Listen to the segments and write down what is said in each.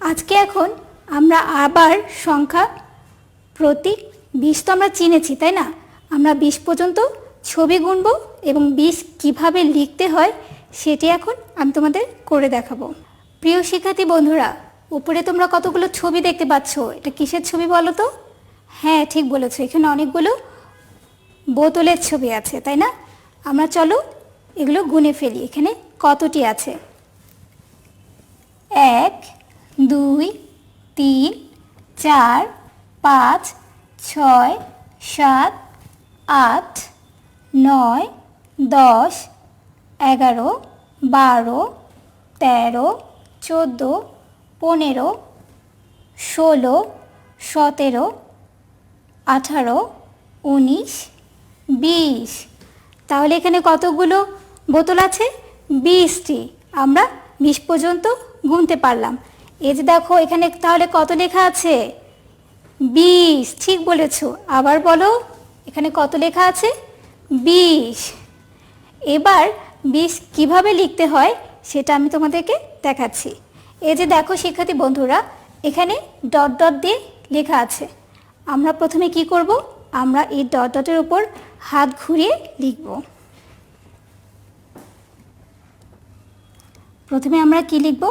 আজকে এখন আমরা আবার সংখ্যা প্রতীক 20 তো আমরা চিনেছি, তাই না? আমরা 20 পর্যন্ত ছবি গুনব এবং 20 কিভাবে লিখতে হয় সেটি এখন আমি তোমাদের করে দেখাবো। প্রিয় শিক্ষার্থী বন্ধুরা, উপরে তোমরা কতগুলো ছবি দেখতে পাচ্ছ, এটা কিসের ছবি বলো তো? হ্যাঁ, ঠিক বলেছো, এখানে অনেকগুলো বোতলের ছবি আছে, তাই না? আমরা চলো এগুলো গুনে ফেলি। এখানে কতটি আছে? 1 2 3 4 5 6 7 8 9 10 11 12 13 14 15 16 17 18 19 20। তাহলে এখানে কতগুলো বোতল আছে? 20টি। আমরা 20 পর্যন্ত গুনতে পারলাম। এই যে দেখো এখানে তাহলে কত লেখা আছে? 20। ঠিক বলেছো, আবার বলো, এখানে কত লেখা আছে? 20। এবার 20 কিভাবে লিখতে হয় সেটা আমি তোমাদেরকে দেখাচ্ছি। এই যে দেখো শিক্ষার্থী বন্ধুরা, এখানে ডট ডট দিয়ে লেখা আছে। আমরা প্রথমে কি করব? আমরা এই ডট ডটের উপর হাত ঘুরিয়ে লিখব। প্রথমে আমরা কি লিখব?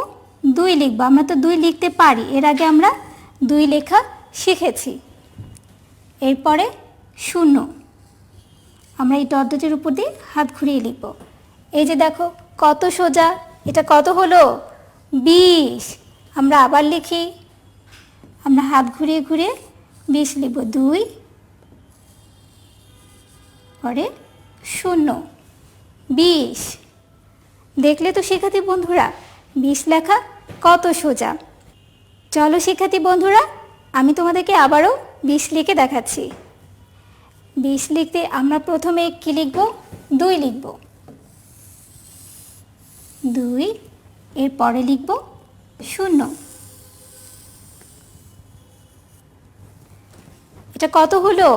2 লিখব। আমরা তো 2 লিখতে পারি, এর আগে আমরা 2 লেখা শিখেছি। এরপরে 0, আমরা এই ডট ডটের উপর দিয়ে হাত ঘুরিয়ে লিখব। এই যে দেখো কত সোজা, এটা কত হলো? 20। আমরা আবার লিখি, আমরা হাত ঘুরিয়ে ঘুরিয়ে 20 লিখব। 2 পরে 0, 20। দেখলে তো শিক্ষার্থী বন্ধুরা 20 লেখা কত সোজা। চলো শিক্ষার্থী বন্ধুরা, আমি তোমাদেরকে আবারও 20 লিখে দেখাচ্ছি। 20 লিখতে আমরা প্রথমে কি লিখব? 2 লিখব। 2 এর পরে লিখব 0। এটা কত হলো?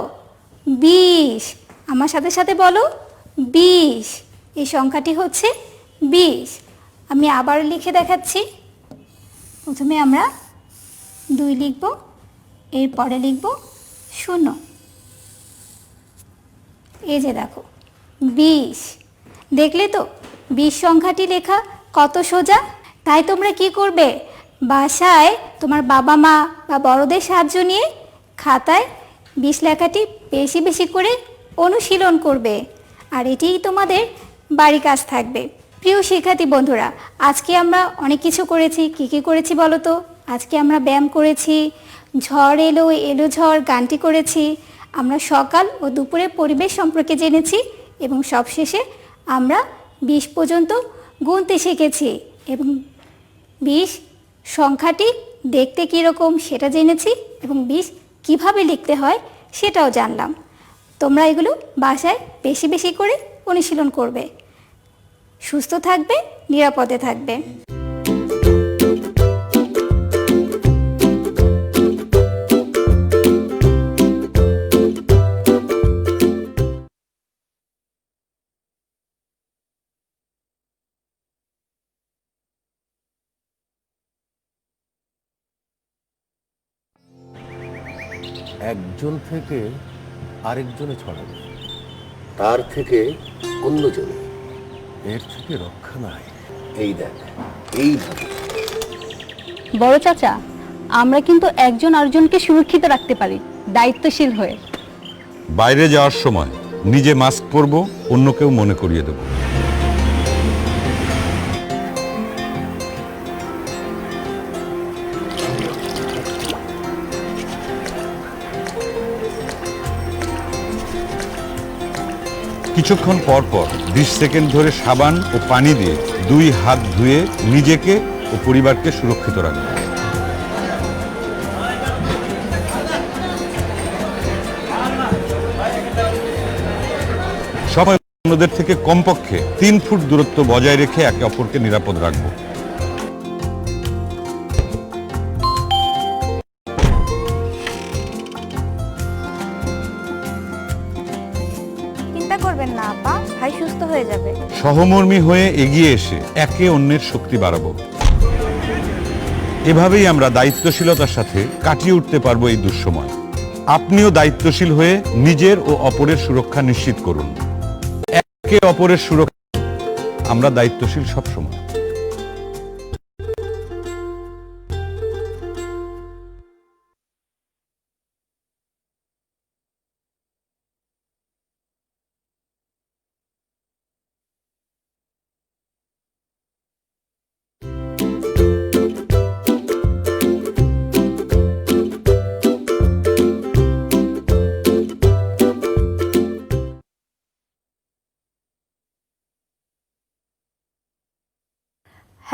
20। আমার সাথে সাথে বলো, 20। এই সংখ্যাটি হচ্ছে 20। আমি আবার লিখে দেখাচ্ছি। প্রথমে আমরা 2 লিখব, এর পরে লিখব 0। এই যে দেখো 20। দেখলে তো 20 সংখ্যাটি লেখা কত সোজা। তাই তোমরা কি করবে? বাসায় তোমার বাবা মা বা বড়দের সাহায্য নিয়ে খাতায় 20 লেখাটি বেশি বেশি করে অনুশীলন করবে, আর এটিই তোমাদের বাড়ি কাজ থাকবে। প্রিয় শিক্ষার্থী বন্ধুরা, আজকে আমরা অনেক কিছু করেছি। কি কি করেছি বলো তো? আজকে আমরা ব্যায়াম করেছি, ঝড় এলো এলো ঝড় গানটি করেছি, আমরা সকাল ও দুপুরে পরিবেশ সম্পর্কে জেনেছি এবং সবশেষে আমরা 20 পর্যন্ত গুনতে শিখেছি এবং 20 সংখ্যাটি দেখতে কীরকম সেটা জেনেছি এবং 20 কিভাবে লিখতে হয় সেটাও জানলাম। তোমরা এগুলো বাসায় বেশি বেশি করে অনুশীলন করবে। সুস্থ থাকবে, নিরাপদে থাকবে। একজন থেকে আরেকজনে ছড়াবে, তার থেকে অন্যজনে, এর থেকে রক্ষা নাই। এই দেখ, এইভাবে। বড় চাচা, আমরা কিন্তু একজন আরেকজনকে সুরক্ষিত রাখতে পারি দায়িত্বশীল হয়ে। বাইরে যাওয়ার সময় নিজে মাস্ক পরবো, অন্যকেও মনে করিয়ে দেবো। কিছুক্ষণ পর পর 20 সেকেন্ড ধরে সাবান ও পানি দিয়ে 2 হাত ধুয়ে নিজেকে ও পরিবারকে সুরক্ষিত রাখবে। সবাই অন্যদের থেকে কমপক্ষে 3 ফুট দূরত্ব বজায় রেখে একে অপরকে নিরাপদ রাখবো। চিন্তা করবেন না আপা, ভাই সুস্থ হয়ে যাবে। সহমর্মী হয়ে এগিয়ে এসে একে অন্যের শক্তি বাড়াবো। এভাবেই আমরা দায়িত্বশীলতার সাথে কাটিয়ে উঠতে পারবো এই দুঃসময়। আপনিও দায়িত্বশীল হয়ে নিজের ও অপরের সুরক্ষা নিশ্চিত করুন। একে অপরের সুরক্ষা আমরা দায়িত্বশীল সবসময়।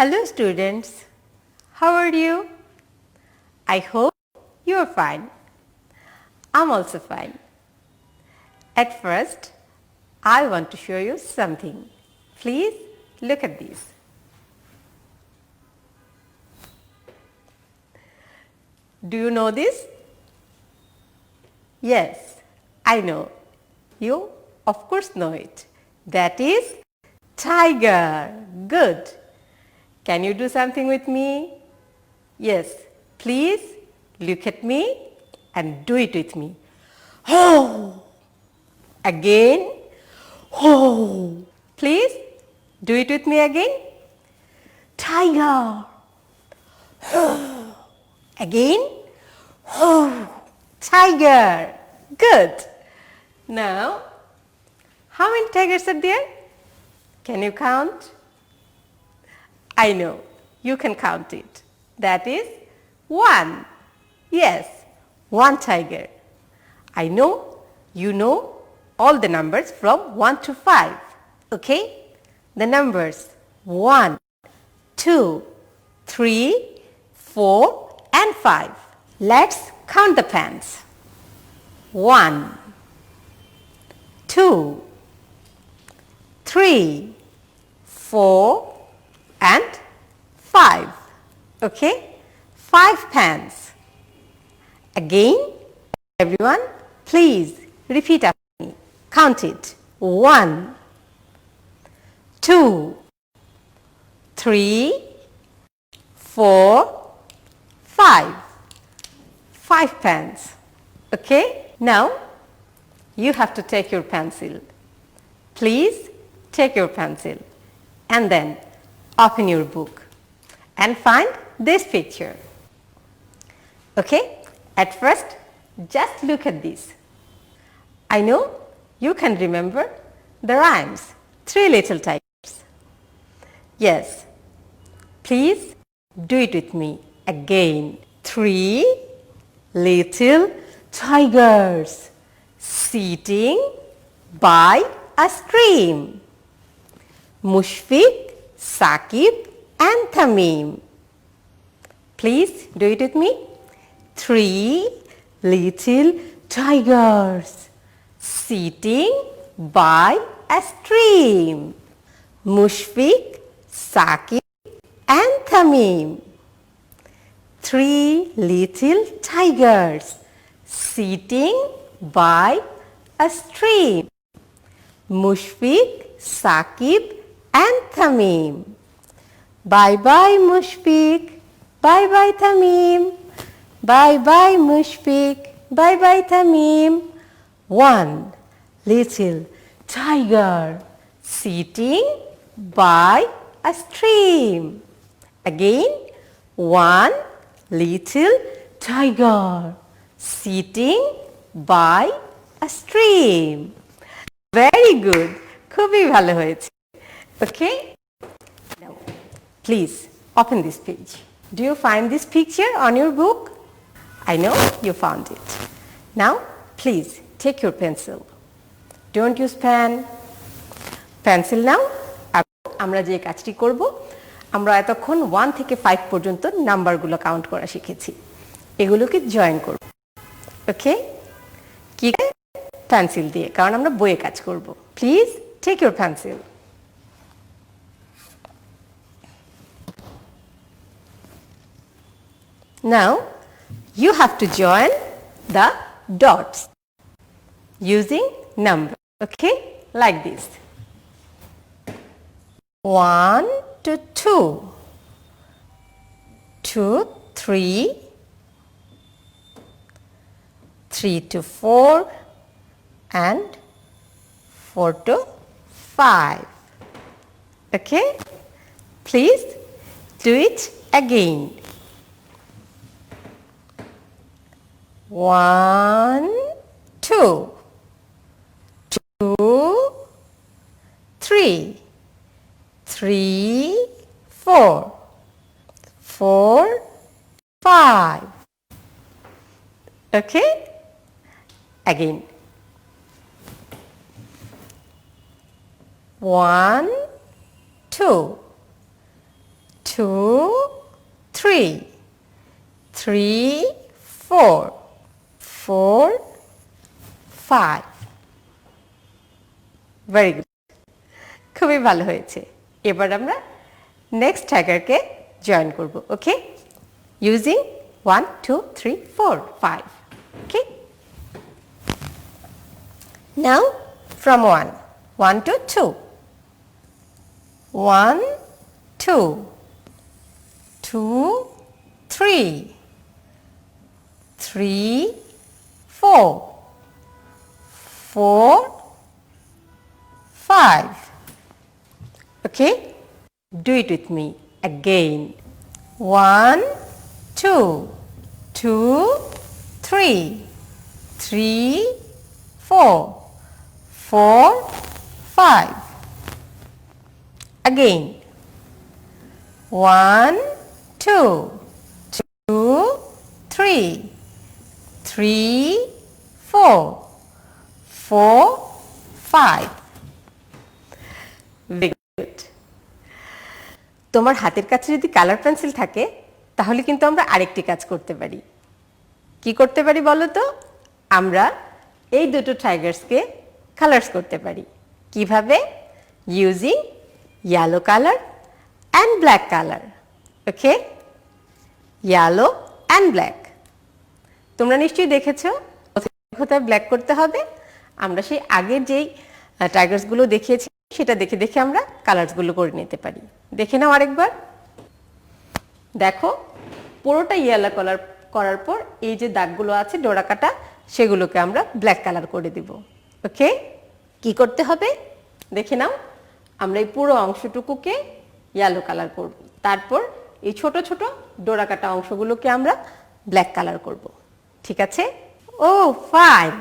Hello students, how are you? I hope you are fine. I'm also fine. At first, I want to show you something. Please look at this. Do you know this? Yes, I know. You of course know it. That is tiger. Good. Can you do something with me? Yes, please look at me and do it with me. Oh! Again. Oh! Please do it with me again. Tiger. Again. Oh! Tiger. Good. Now, how many tigers are there? Can you count? I know, you can count it. That is 1. Yes, 1 tiger. I know you know all the numbers from 1 to 5. Okay? The numbers 1, 2, 3, 4 and 5. Let's count the pens. 1, 2, 3, 4 and 5. Okay? 5 pens. Again, everyone, please repeat after me. Count it. 1, 2, 3, 4, 5. 5 pens. Okay? Now, you have to take your pencil. Please take your pencil and then open your book and find this picture. Okay? At first, just look at this. I know you can remember the rhymes. 3 little tigers. Yes. Please do it with me again. 3 little tigers sitting by a stream. Mushfiq, Saqib and Tamim. Please do it with me. 3 little tigers sitting by a stream. Mushfiq, Saqib and Tamim. 3 little tigers sitting by a stream. Mushfiq, Saqib and Tamim. Bye bye Mushfiq, bye bye Tamim. Bye bye Mushfiq, bye bye Tamim. 1 little tiger sitting by a stream. Again, 1 little tiger sitting by a stream. Very good. খুবই ভালো হয়েছে. Okay? Now, please open this page. Do you find this picture on your book? I know you found it. Now, please take your pencil. Don't use pen. Pencil now. আমরা যে কাজটি করব, আমরা এতক্ষণ 1 থেকে 5 পর্যন্ত নাম্বারগুলো কাউন্ট করা শিখেছি। এগুলোকে জয়েন করব। ওকে? কি পেন্সিল দিয়ে, কারণ আমরা বইয়ে কাজ করব। Please take your pencil. Now you have to join the dots using number. Okay? Like this. 1 to 2, 2 3, 3 to 4, and 4 to 5. Okay? Please do it again. 1, 2, 2, 3, 3, 4, 4, 5. Okay? Again. 1, 2, 2, 3, 3, 4, 4, 5. Very good. খুবই ভালো হয়েছে। এবার আমরা নেক্সট টাইগারকে জয়েন করব। ওকে? Using 1, 2, 3, 4, 5. Okay? Now from 1, 1 to 2. 1, 2, 2, 3, 3, 4, 4, 5. Okay? Do it with me again. 1, 2, 2, 3, 3, 4, 4, 5. Again. 1, 2, 2, 3, 3, 4, 4, 5. Very good. তোমার হাতের কাছে যদি কালার পেন্সিল থাকে তাহলে কিন্তু আমরা আরেকটি কাজ করতে পারি। কি করতে পারি বলো তো? আমরা এই দুটো টাইগার্সকে কালার্স করতে পারি। কিভাবে? Using yellow color and black color. Okay? Yellow and black. তোমরা নিশ্চয়ই দেখেছো কোথায় ব্ল্যাক করতে হবে। আমরা সেই আগের যেই টাইগার্সগুলো দেখিয়েছি সেটা দেখে দেখে আমরা কালার্সগুলো করে নিতে পারি। দেখে নাও আরেকবার। দেখো পুরোটা ইয়েলো কালার করার পর এই যে দাগগুলো আছে ডোরা কাটা সেগুলোকে আমরা ব্ল্যাক কালার করে দিব। ওকে? কি করতে হবে দেখে নাও। আমরা এই পুরো অংশটুকুকে ইয়েলো কালার করব। তারপর এই ছোট ছোট ডোরা কাটা অংশগুলোকে আমরা ব্ল্যাক কালার করব। ঠিক আছে? Oh, fine.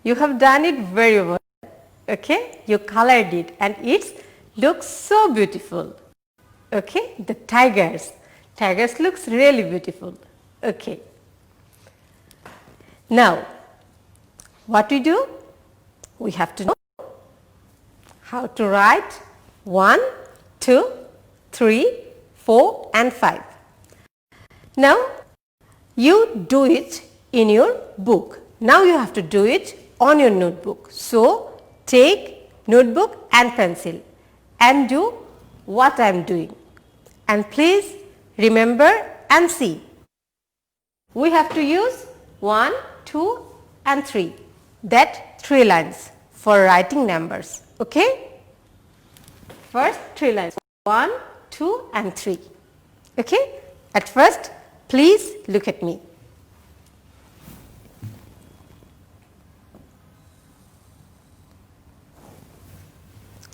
You have done it very well. Okay? You colored it and it looks so beautiful. Okay? The tigers. Tigers looks really beautiful. Okay. Now, what we do? We have to know how to write 1, 2, 3, 4 and 5. Now, you do it in your book. Now you have to do it on your notebook. So, take notebook and pencil and do what I am doing. And please remember and see. We have to use 1, 2 and 3. That 3 lines for writing numbers. Okay? First 3 lines. 1, 2 and 3. Okay? At first, please look at me.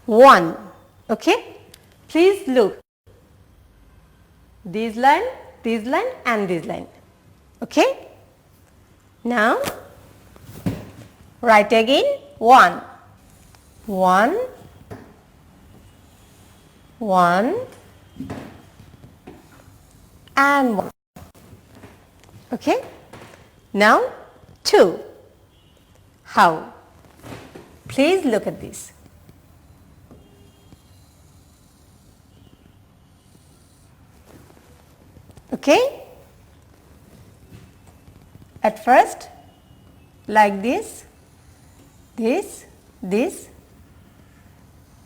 One. Okay? Please look. This line, and this line. Okay? Now, write again 1. 1, 1 and 1. Okay? Now 2. How? Please look at this. Okay? At first, like this, this,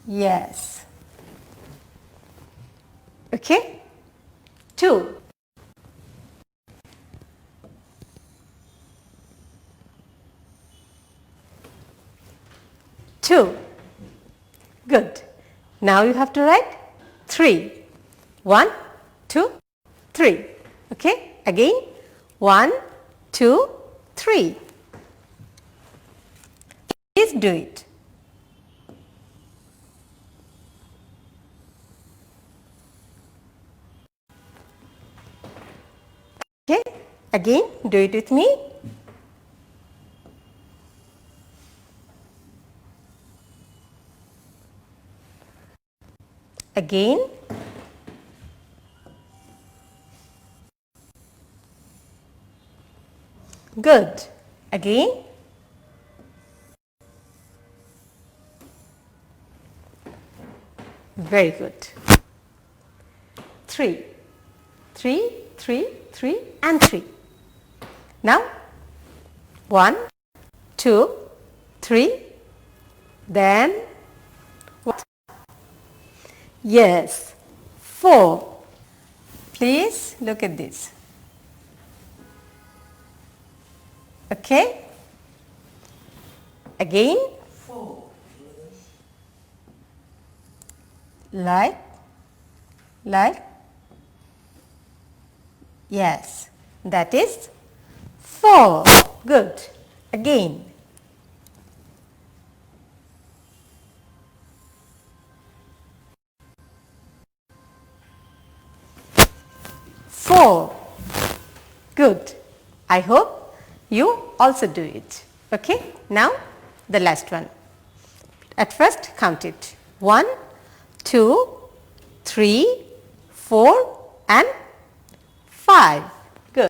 yes. Okay? 2. Two. Good. Now you have to write 3. 1, 2, 3. Okay? Again, 1, 2, 3. Please do it. Okay, again, do it with me. Again. Good. Again. Very good. 3, 3, 3, 3 and 3. Now 1, 2, 3, then what? Yes, 4. Please look at this. Okay. Again. 4. Like. Yes, that is 4. Good. Again. Four. Good. I hope you also do it. Okay. Now the last one. At first count it. 1, 2, 3, 4 and 5. Good.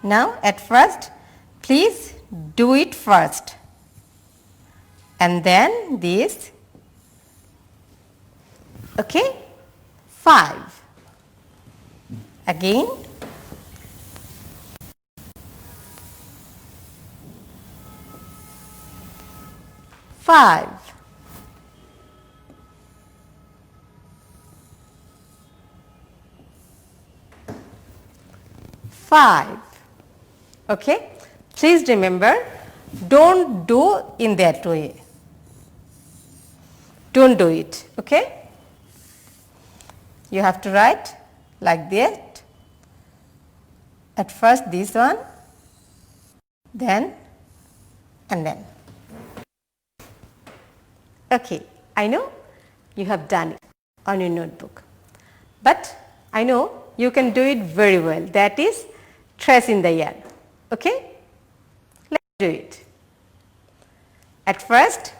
Now at first please do it first and then this. Okay. 5. Again. 5. 5. Okay. Please remember, don't do in that way. Don't do it. Okay. You have to write like that. At first this one, then and then. Okay, I know you have done it on your notebook, but I know you can do it very well. That is trace in the air. Okay, let's do it. At first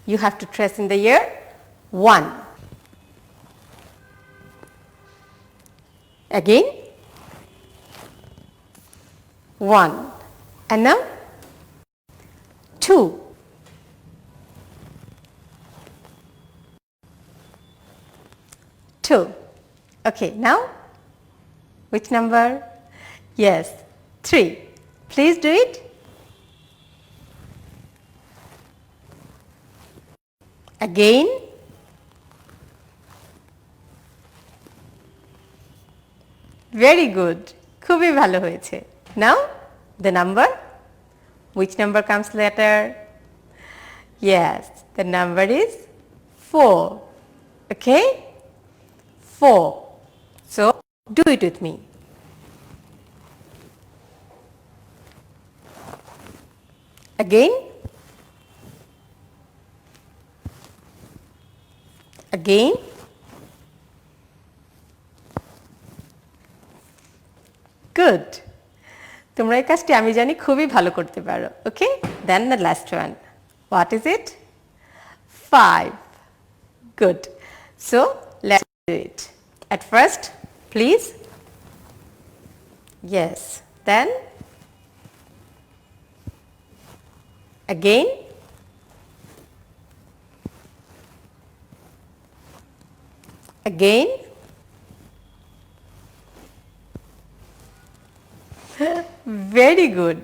you have to trace in the air 1. Again 1 and now 2. 2. Okay, now which number? Yes, 3. Please do it. Again. Very good. খুবই ভালো হয়েছে. Now the number. Which number comes later? Yes, the number is 4. Okay? 4. So do it with me. Again. Again. Good. তোমরা এই কাজটি আমি জানি খুবই ভালো করতে পারো. Okay? Then the last one. What is it? 5. Good. So let's do it. At first, please. Yes. Then again. Again. Very good.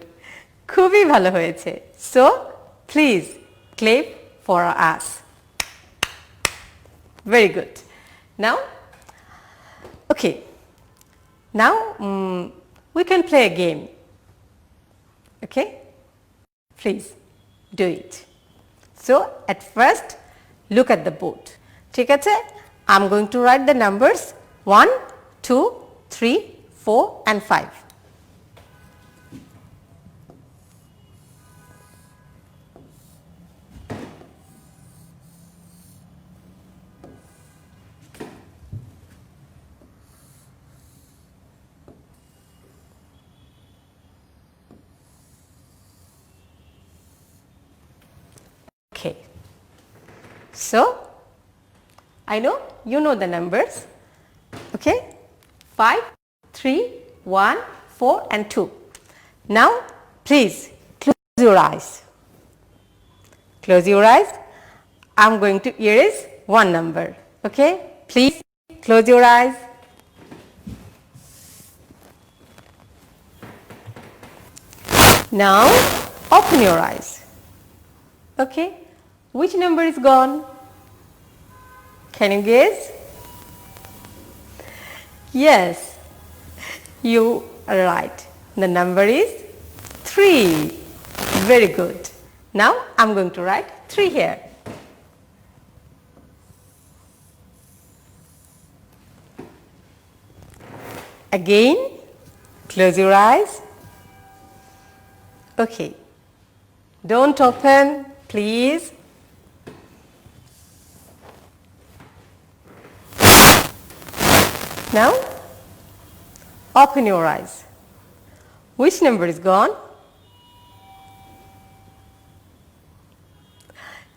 খুবই ভালো হয়েছে. So please clap for us. Very good. Now, okay. Now we can play a game. Okay? Please do it. So at first look at the board. ঠিক আছে? I'm going to write the numbers 1, 2, 3, 4 and 5. Okay. So, I know you know the numbers. Okay. 5, 3, 1, 4 and 2. Now, please close your eyes. Close your eyes. I'm going to erase one number. Okay. Please close your eyes. Now, open your eyes. Okay. Which number is gone? Can you guess? Yes, you are right. The number is 3. Very good. Now I am going to write 3 here. Again, close your eyes. Okay. Don't open, please. Now, open your eyes. Which number is gone?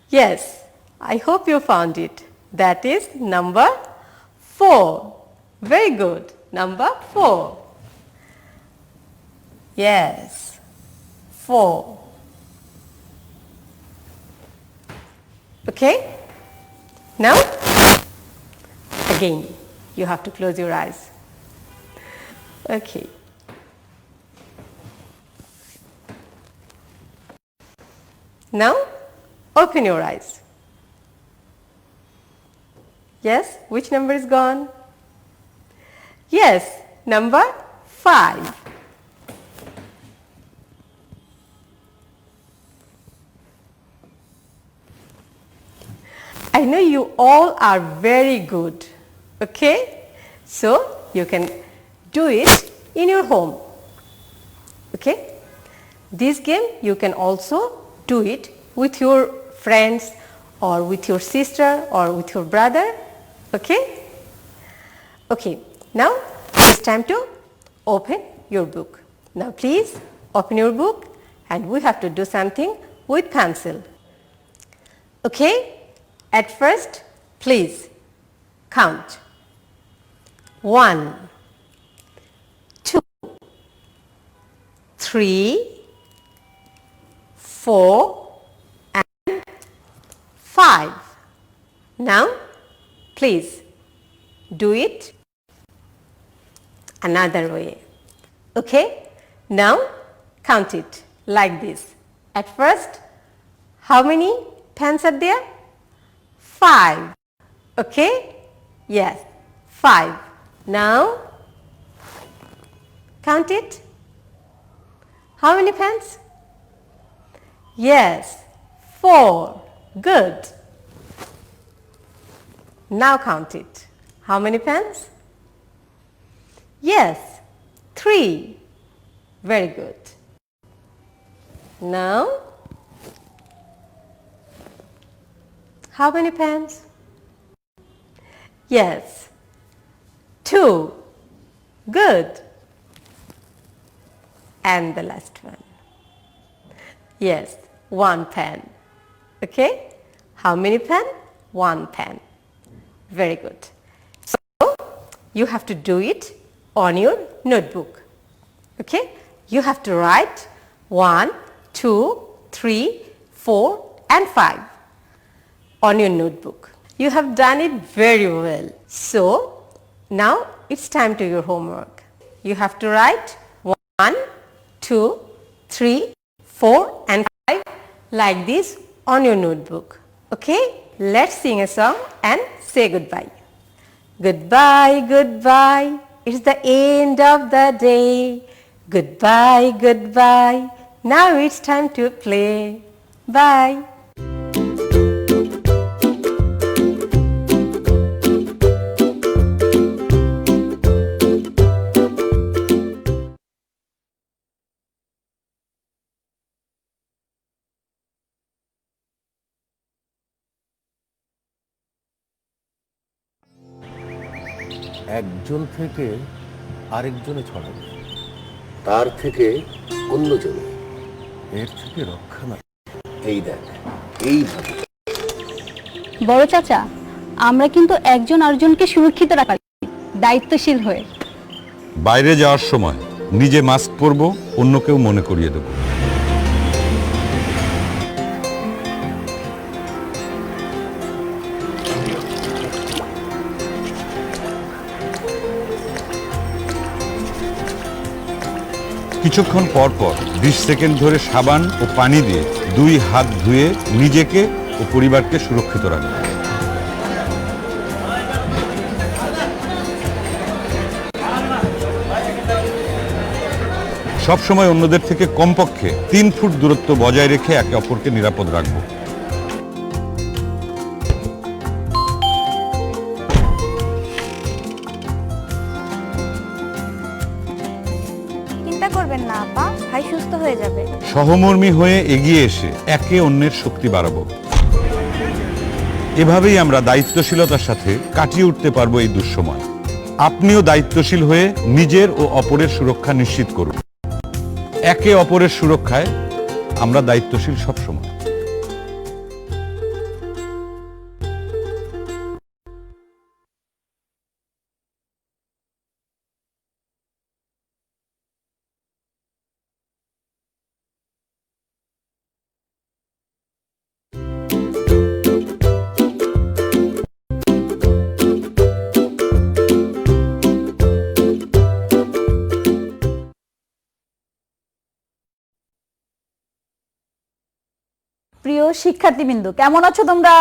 Yes, I hope you found it. That is number 4. Very good. Number 4. Yes, 4. Okay? Now, again, you have to close your eyes. Okay. Now, open your eyes. Yes, which number is gone? Yes, number 5. I know you all are very good. Okay? So, you can do it in your home. Okay? This game you can also do it with your friends or with your sister or with your brother. Okay? Okay. Now, it's time to open your book. Now, please open your book and we have to do something with pencil. Okay? At first, please count. 1, 2, 3, 4 and 5. Now, please do it another way. Okay? Now, count it like this. At first, how many pens are there? 5. Okay? Yes, 5. Now, count it. How many pens? Yes, 4. Good. Now count it. How many pens? Yes, 3. Very good. Now, how many pens? Yes, 2. Good. And the last one. Yes, 1 pen. Okay? How many pen? 1 pen. Very good. So, you have to do it on your notebook. Okay? You have to write 1, 2, 3, 4 and 5 on your notebook. You have done it very well. So, now it's time to your homework. You have to write 1, 2, 3, 4 and 5 like this on your notebook. Okay? Let's sing a song and say goodbye. Goodbye, goodbye. It's the end of the day. Goodbye, goodbye. Now it's time to play. Bye. একজন থেকে আরেকজনে ছড়াবে, তার থেকে অন্যজনে। এর থেকে রক্ষা নাই। এই দেখ, এইভাবে। বড় চাচা, আমরা কিন্তু একজন আরেকজনকে সুরক্ষিত রাখতে পারি দায়িত্বশীল হয়ে। বাইরে যাওয়ার সময় নিজে মাস্ক পরবো, অন্যকেও মনে করিয়ে দেবো। কিছুক্ষণ পর পর 20 সেকেন্ড ধরে সাবান ও পানি দিয়ে 2 হাত ধুয়ে নিজেকে ও পরিবারকে সুরক্ষিত রাখুন। সবসময় অন্যদের থেকে কমপক্ষে 3 ফুট দূরত্ব বজায় রেখে একে অপরকে নিরাপদ রাখবো। চিন্তা করবেন না আপা, ভাই সুস্থ হয়ে যাবে। সহমর্মী হয়ে এগিয়ে এসে একে অন্যের শক্তি বাড়াবো। এভাবেই আমরা দায়িত্বশীলতার সাথে কাটিয়ে উঠতে পারবো এই দুঃসময়। আপনিও দায়িত্বশীল হয়ে নিজের ও অপরের সুরক্ষা নিশ্চিত করুন। একে অপরের সুরক্ষায় আমরা দায়িত্বশীল সবসময়। প্রিয় শিক্ষার্থীবৃন্দ, কেমন আছো তোমরা?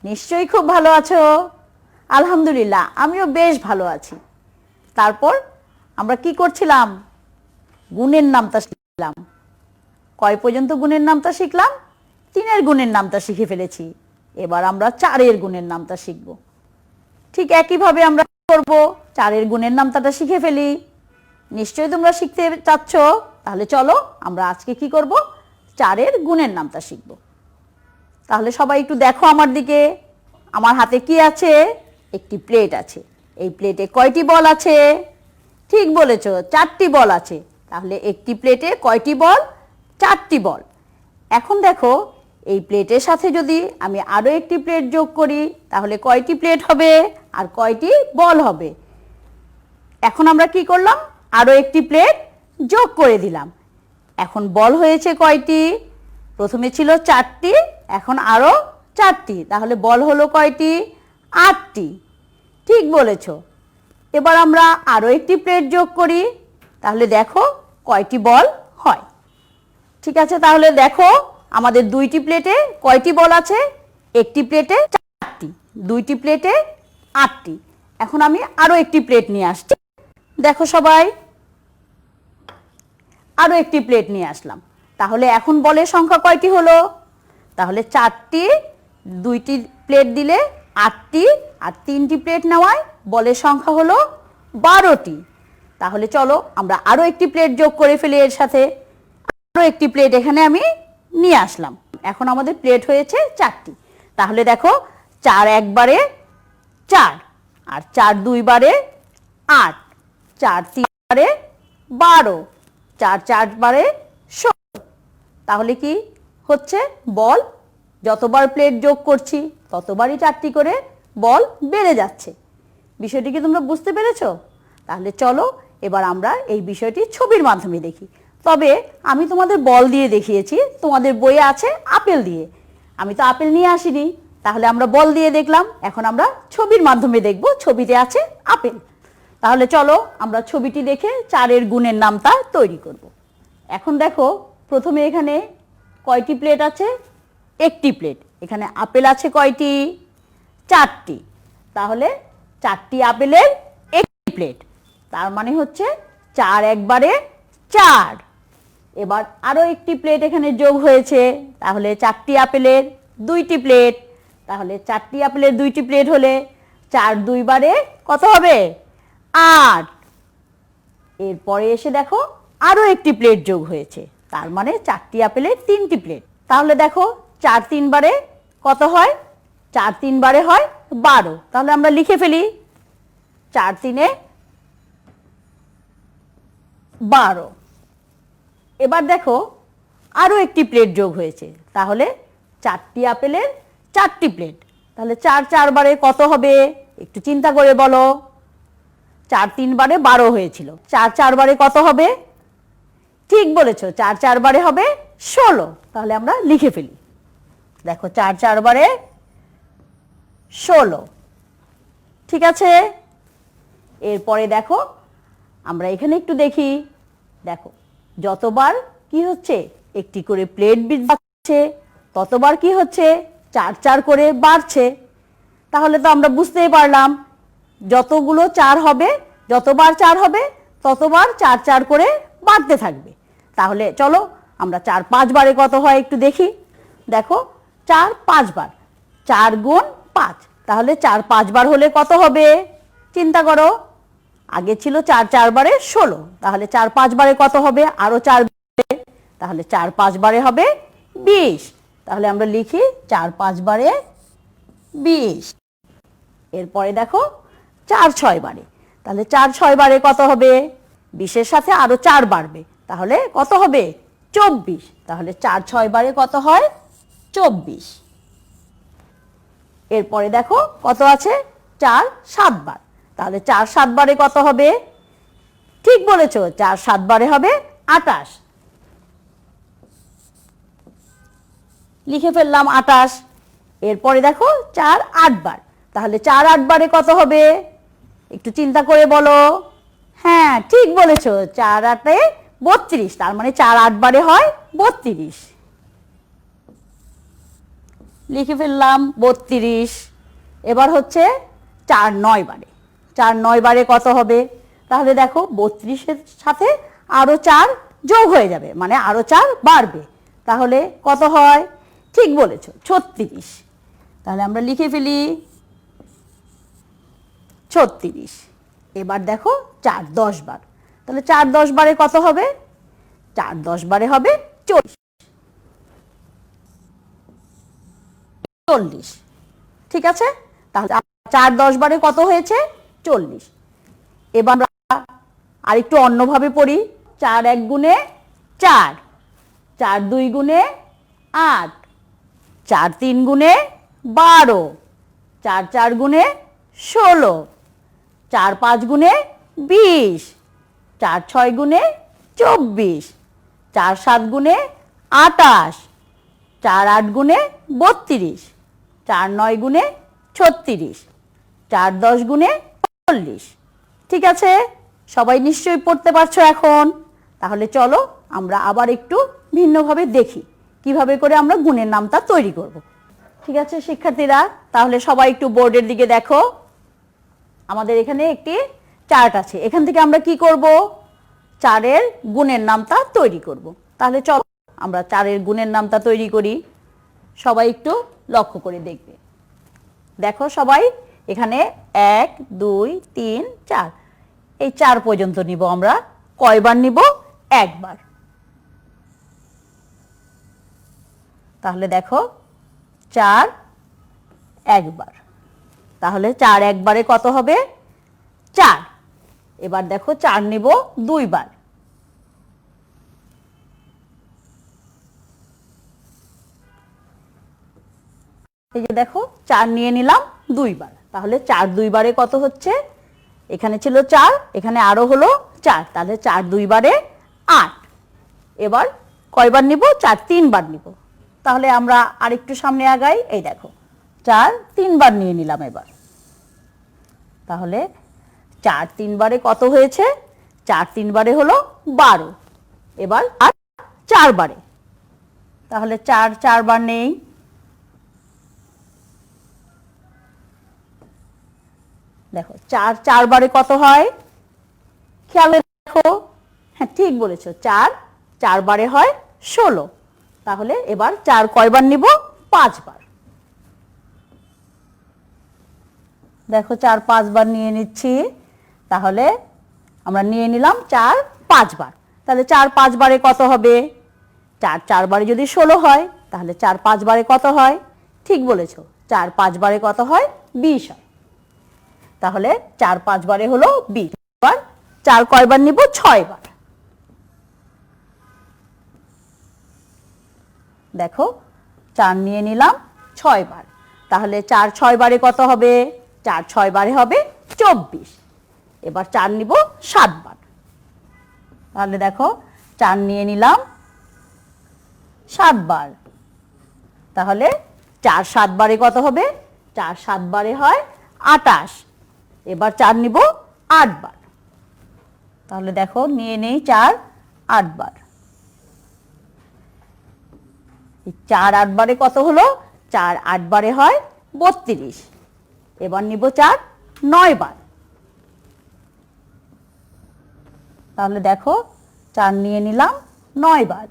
নিশ্চয়ই খুব ভালো আছো। আলহামদুলিল্লাহ, আমিও বেশ ভালো আছি। তারপর আমরা কি করছিলাম? গুণের নামতা শিখলাম। কয় পর্যন্ত গুণের নামতা শিখলাম? 3-এর গুণের নামতা শিখে ফেলেছি। এবার আমরা 4-এর গুণের নামতা শিখব। ঠিক একইভাবে আমরা কি করব? 4-এর গুণের নামতাটা শিখে ফেলি। নিশ্চয়ই তোমরা শিখতে চাচ্ছ। তাহলে চলো আমরা আজকে কি করব? 4-এর গুণের নামতা শিখব। তাহলে সবাই একটু দেখো আমার দিকে। আমার হাতে কি আছে? একটি প্লেট আছে। এই প্লেটে কয়টি বল আছে? ঠিক বলেছো, 4টি বল আছে। তাহলে একটি প্লেটে কয়টি বল? 4টি বল। এখন দেখো, এই প্লেটের সাথে যদি আমি আরো একটি প্লেট যোগ করি, তাহলে কয়টি প্লেট হবে আর কয়টি বল হবে? এখন আমরা কি করলাম? আরো একটি প্লেট যোগ করে দিলাম। এখন বল হয়েছে কয়টি? প্রথমে ছিল 4টি, এখন আরো 4টি। তাহলে বল হলো কয়টি? 8টি। ঠিক বলেছ। এবার আমরা আরো একটি প্লেট যোগ করি, তাহলে দেখো কয়টি বল হয়। ঠিক আছে, তাহলে দেখো আমাদের 2টি প্লেটে কয়টি বল আছে? একটি প্লেটে 4টি, 2টি প্লেটে 8টি। এখন আমি আরো একটি প্লেট নিয়ে আসছি। দেখো সবাই, আরো একটি প্লেট নিয়ে আসলাম। তাহলে এখন বলের সংখ্যা কয়টি হলো? তাহলে 4টি, 2টি প্লেট দিলে 8টি, আর 3টি প্লেট নেওয়ায় বলের সংখ্যা হলো 12টি। তাহলে চলো আমরা আরো একটি প্লেট যোগ করে ফেলি এর সাথে। আরো একটি প্লেট এখানে আমি নিয়ে আসলাম। এখন আমাদের প্লেট হয়েছে 4টি। তাহলে দেখো, 4 একবারে 4, আর 4 দুইবারে 8, 4 তিনবারে 12, 4 চারবারে 16। তাহলে কি হচ্ছে? বল যতবার প্লেট যোগ করছি ততবারই 4টি করে বল বেড়ে যাচ্ছে। বিষয়টি কি তোমরা বুঝতে পেরেছো? তাহলে চলো এবার আমরা এই বিষয়টি ছবির মাধ্যমে দেখি। তবে আমি তোমাদের বল দিয়ে দেখিয়েছি, তোমাদের বইয়ে আছে আপেল দিয়ে। আমি তো আপেল নিয়ে আসিনি, তাহলে আমরা বল দিয়ে দেখলাম। এখন আমরা ছবির মাধ্যমে দেখব। ছবিতে আছে আপেল। তাহলে চলো আমরা ছবিটি দেখে 4-এর গুণের নামতা তৈরি করব। এখন দেখো, প্রথমে এখানে কয়টি প্লেট আছে? একটি প্লেট। এখানে আপেল আছে কয়টি? 4টি। তাহলে 4টি আপেলের একটি প্লেট, তার মানে হচ্ছে 4 একবারে 4। এবার আরো একটি প্লেট এখানে যোগ হয়েছে, তাহলে 4টি আপেলের 2টি প্লেট। তাহলে 4টি আপেলের 2টি প্লেট হলে 4 দুইবারে কত হবে? 8। এরপরে এসে দেখো আরো একটি প্লেট যোগ হয়েছে, তার মানে 4টি আপেলের 3টি প্লেট। তাহলে দেখো 4 তিনবারে কত হয়? 4 তিনবারে হয় 12। তাহলে আমরা লিখে ফেলি 4 3 12। এবার দেখো আরো একটি প্লেট যোগ হয়েছে, তাহলে 4টি আপেলের 4টি প্লেট। তাহলে 4 4 বারে কত হবে একটু চিন্তা করে বলো। 4 3 বারে 12 হয়েছিল, 4 4 বারে কত হবে? ঠিক বলেছো, 4 4 বারে হবে 16। তাহলে আমরা লিখে ফেলি। দেখো 4 4 বারে 16, ঠিক আছে। এরপরে দেখো আমরা এখানে একটু দেখি, দেখো যতবার কি হচ্ছে একটি করে প্লেট বাড়ছে, ততবার কি হচ্ছে 4 4 করে বাড়ছে। তাহলে তো আমরা বুঝতেই পারলাম যতগুলো 4 হবে, যতবার 4 হবে ততবার 4 4 করে বাড়তে থাকবে। তাহলে চলো আমরা 4 5 বারে কত হয় একটু দেখি। দেখো 4 5 বার, 4 গুণ 5, তাহলে 4 5 বার হলে কত হবে চিন্তা করো। আগে ছিল 4 4 বারে 16, তাহলে 4 5 বারে কত হবে? আরো 4 বারে, তাহলে 4 5 বারে হবে 20। তাহলে আমরা লিখি 4 5 বারে 20। এরপরে দেখো 4 6 বারে, তাহলে 4 6 বারে কত হবে? 20-এর সাথে আরো 4 বাড়বে, তাহলে কত হবে? 24। তাহলে 4 6 বারে কত হয়? 24। এরপরে দেখো কত আছে? 4 7 বার, তাহলে 4 7 বারে কত হবে? ঠিক বলেছো, 4 7 বারে হবে 28। লিখে ফেললাম 28। এরপরে দেখো 4 8 বার, তাহলে 4 8 বারে কত হবে একটু চিন্তা করে বলো। হ্যাঁ ঠিক বলেছো, 4 8 এ 32, তার মানে 4 8 বারে হয় 32। লিখে ফেললাম 32। এবার হচ্ছে 4 9 বারে, 4 9 বারে কত হবে? তাহলে দেখো 32-এর সাথে আরো 4 যোগ হয়ে যাবে, মানে আরো 4 বাড়বে, তাহলে কত হয়? ঠিক বলেছো 36। তাহলে আমরা লিখে ফেলি 36। এবার দেখো 4 10 বার, তাহলে 4 10 বারে কত হবে? 4 10 বারে হবে 40। ঠিক আছে, তাহলে 4 10 বারে কত হয়েছে? 40। এবার আমরা আরেকটু অন্যভাবে পড়ি। 4 1 গুণে 4, 4 2 গুণে 8, 4 3 গুণে 12, 4 4 গুণে 16, 4 5 গুণে 20, 4 6 গুণে 24, 4 7 গুণে 28, 4 8 গুণে 32, 4 9 গুণে 36, 4 10 গুণে 40। ঠিক আছে, সবাই নিশ্চয়ই পড়তে পারছো এখন। তাহলে চলো আমরা আবার একটু ভিন্নভাবে দেখি কিভাবে করে আমরা গুণের নামটা তৈরি করব। ঠিক আছে শিক্ষার্থীরা, তাহলে সবাই একটু বোর্ডের দিকে দেখো। আমাদের এখানে একটি চার্ট আছে, এখান থেকে আমরা কি করব? 4-এর গুণের নামটা তৈরি করব। তাহলে চলো আমরা 4-এর গুণের নামটা তৈরি করি। সবাই একটু লক্ষ্য করে দেখবে। দেখো সবাই এখানে 1 2 3 4, এই 4 পর্যন্ত নিব আমরা। কয়বার নিব? একবার। তাহলে দেখো 4 একবার, তাহলে 4 একবারে কত হবে? 4। এবার দেখো 4 নিব 2 বার, এই যে দেখো 4 নিয়ে নিলাম 2 বার, তাহলে 4 2 বারে কত হচ্ছে? এখানে ছিল 4, এখানে আরো হলো 4, তাহলে 4 2 বারে 8। এবার কয়বার নিব? 4 3 বার নিব। তাহলে আমরা আরেকটু সামনে আগাই। এই দেখো 4 3 বার নিয়ে নিলাম এবার, তাহলে 4 3 বারে কত হয়েছে? 4 3 বারে হলো 12। এবার আর 4 বারে, তাহলে 4 4 বার নেই। দেখো 4 4 বারে কত হয়? খেয়াল দেখো, হ্যাঁ ঠিক বলেছো, 4 4 বারে হয় 16। তাহলে এবার 4 কয়বার নিব? 5 বার। দেখো 4 5 বার নিয়ে নিচ্ছি, তাহলে আমরা নিয়ে নিলাম 4 5 বার। তাহলে 4 5 বারে কত হবে? 4 4 বারে যদি 16 হয়, তাহলে 4 5 বারে কত হয়? ঠিক বলেছো, 4 5 বারে কত হয়? 20 হয়। তাহলে 4 5 বারে হলো 20। এবার 4 কয়বার নিব? 6 বার। দেখো 4 নিয়ে নিলাম 6 বার, তাহলে 4 6 বারে কত হবে? 4 6 বারে হবে 24। এবার 4 নিব 7 বার, তাহলে দেখো 4 নিয়ে নিলাম 7 বার, তাহলে 4 7 বারে কত হবে? 4 7 বারে হয় 28। এবার 4 নিব 8 বার, তাহলে দেখো নিয়ে নেই 4 8 বার। 4 8 বারে কত হলো? 4 8 বারে হয় 32। এবার নিব 4 9 বার, তাহলে দেখো 4 নিয়ে নিলাম 9 বার,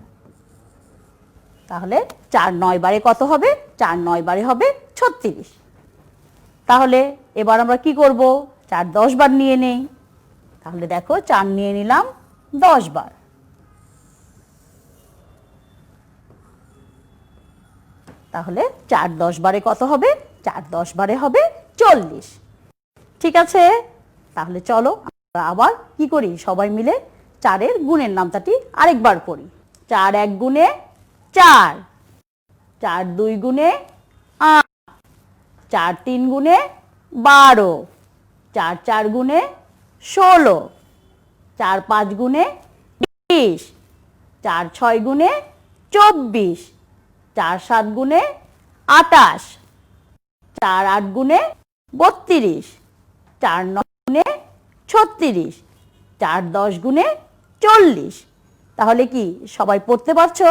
তাহলে 4 9 বারে কত হবে? 4 9 বারে হবে 36। তাহলে এবার আমরা কি করব? 4 10 বার নিয়ে নেই, তাহলে দেখো 4 নিয়ে নিলাম 10 বার, তাহলে 4 10 বারে কত হবে? 4 10 বারে হবে 40। ঠিক আছে, তাহলে চলো আমরা আবার কি করি, সবাই মিলে 4 এর গুণের নামতাটি আরেকবার পড়ি। 4 1 গুণে 4, 4 2 গুণে 8, 4 3 গুণে 12, 4 4 গুণে 16, 4 5 গুণে 20, 4 6 গুণে 24, 4 7 গুণে 28, 4 8 গুণে 32, 4 9 গুণে 36, 4 10 গুণে 40। তাহলে কি সবাই পড়তে পারছো?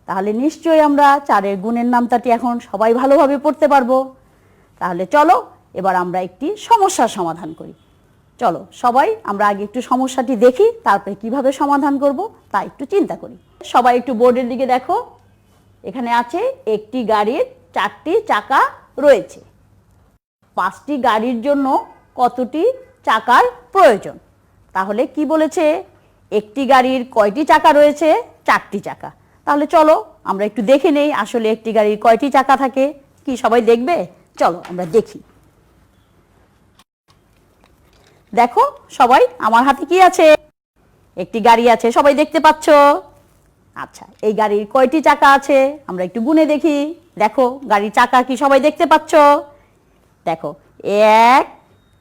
তাহলে নিশ্চয়ই আমরা 4 এর গুণের নামতাটি এখন সবাই ভালোভাবে পড়তে পারবো। তাহলে চলো এবার আমরা একটি সমস্যার সমাধান করি। চলো সবাই আমরা আগে একটু সমস্যাটি দেখি, তারপরে কিভাবে সমাধান করব তা একটু চিন্তা করি। সবাই একটু বোর্ডের দিকে দেখো, এখানে আছে একটি গাড়ির 4টি চাকা রয়েছে। 5টি গাড়ির জন্য কতটি চাকার প্রয়োজন? তাহলে কি বলেছে, একটি গাড়ির কয়টি চাকা রয়েছে? 4টি চাকা। তাহলে চলো আমরা একটু দেখে নেই আসলে একটি গাড়ির কয়টি চাকা থাকে। কি সবাই দেখবে? চলো আমরা দেখি। দেখো সবাই আমার হাতে কি আছে? একটি গাড়ি আছে, সবাই দেখতে পাচ্ছ? আচ্ছা, এই গাড়ির কয়টি চাকা আছে আমরা একটু গুনে দেখি। দেখো গাড়ির চাকা কি সবাই দেখতে পাচ্ছ? দেখো 1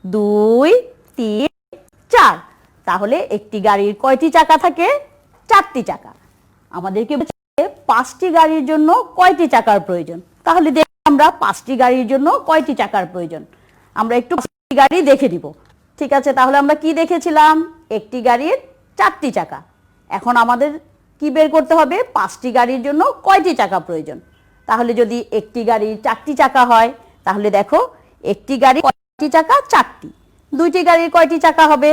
2 3 4। তাহলে একটি গাড়ির কয়টি চাকা থাকে? 4টি চাকা। আমাদেরকে 5টি গাড়ির জন্য কয়টি চাকার প্রয়োজন? তাহলে দেখি আমরা 5টি গাড়ির জন্য কয়টি চাকার প্রয়োজন। আমরা একটু 5টি গাড়ি দেখে দিব। ঠিক আছে, তাহলে আমরা কি দেখেছিলাম? একটি গাড়ির 4টি চাকা। এখন আমাদের কি বের করতে হবে? 5টি গাড়ির জন্য কয়টি চাকা প্রয়োজন। তাহলে যদি একটি গাড়ির 4টি চাকা হয়, তাহলে দেখো একটি গাড়ি কয়টি চাকা? 4টি। দুইটি গাড়ির কয়টি চাকা হবে?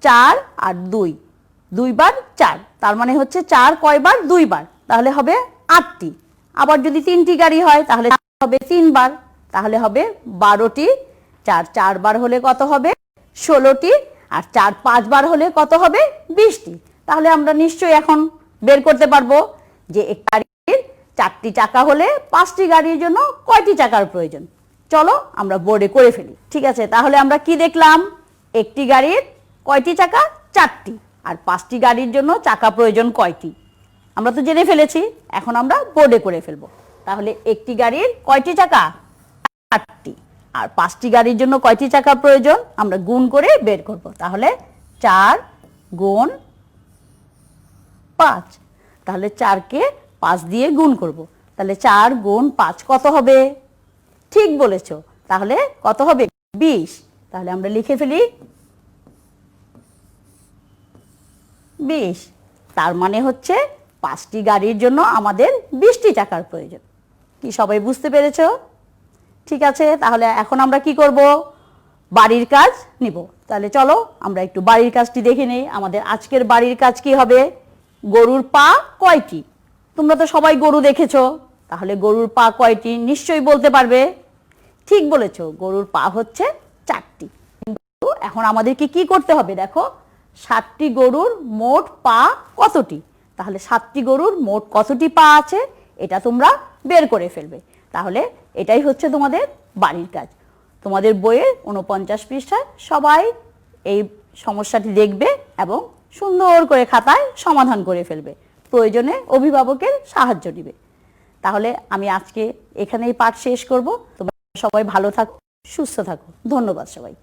4 আর 2, 2 বার 4, তার মানে হচ্ছে 4 কয়বার? 2 বার, তাহলে হবে 8টি। আবার যদি 3টি গাড়ি হয় তাহলে হবে 3 বার, তাহলে হবে 12টি। 4 4 বার হলে কত হবে? 16টি। আর 4 5 বার হলে কত হবে? 20টি। তাহলে আমরা নিশ্চয়ই এখন বের করতে পারবো যে একটি গাড়ির 4টি চাকা হলে 5টি গাড়ির জন্য কয়টি চাকার প্রয়োজন। চলো আমরা বোর্ডে করে ফেলি। ঠিক আছে, তাহলে আমরা কি দেখলাম? একটি গাড়ির কয়টি চাকা? 4টি। আর 5টি গাড়ির জন্য চাকা প্রয়োজন কয়টি? আমরা তো জেনে ফেলেছি, এখন আমরা বোর্ডে করে ফেলবো। তাহলে একটি গাড়ির কয়টি চাকা? 4টি। আর 5টি গাড়ির জন্য কয়টি চাকা প্রয়োজন আমরা গুণ করে বের করব। তাহলে 4 গুণ 5, তাহলে 4কে 5 দিয়ে গুণ করব। তাহলে 4 গুণ 5 কত হবে? ঠিক বলেছো, তাহলে কত হবে? 20। তাহলে আমরা লিখে ফেলি 20। তার মানে হচ্ছে 5টি গাড়ির জন্য আমাদের 20টি চাকার প্রয়োজন। কি সবাই বুঝতে পেরেছো? ঠিক আছে, তাহলে এখন আমরা কি করব? বাড়ির কাজ নিব। তাহলে চলো আমরা একটু বাড়ির কাজটি দেখে নেই। আমাদের আজকের বাড়ির কাজ কি হবে? গরুর পা কয়টি? তোমরা তো সবাই গরু দেখেছো, তাহলে গরুর পা কয়টি নিশ্চয়ই বলতে পারবে। ঠিক বলেছো, গরুর পা হচ্ছে 4টি। কিন্তু এখন আমাদেরকে কি করতে হবে? দেখো 7টি গরুর মোট পা কতটি? তাহলে 7টি গরুর মোট কতটি পা আছে এটা তোমরা বের করে ফেলবে। তাহলে এটাই হচ্ছে তোমাদের বাড়ির কাজ। তোমাদের বইয়ের 49 পৃষ্ঠায় সবাই এই সমস্যাটি দেখবে এবং সুন্দর করে খাতায় সমাধান করে ফেলবে, প্রয়োজনে অভিভাবকের সাহায্য নেবে। তাহলে আমি আজকে এখানেই পাঠ শেষ করব। তোমরা সবাই ভালো থাকো, সুস্থ থাকো। ধন্যবাদ সবাই।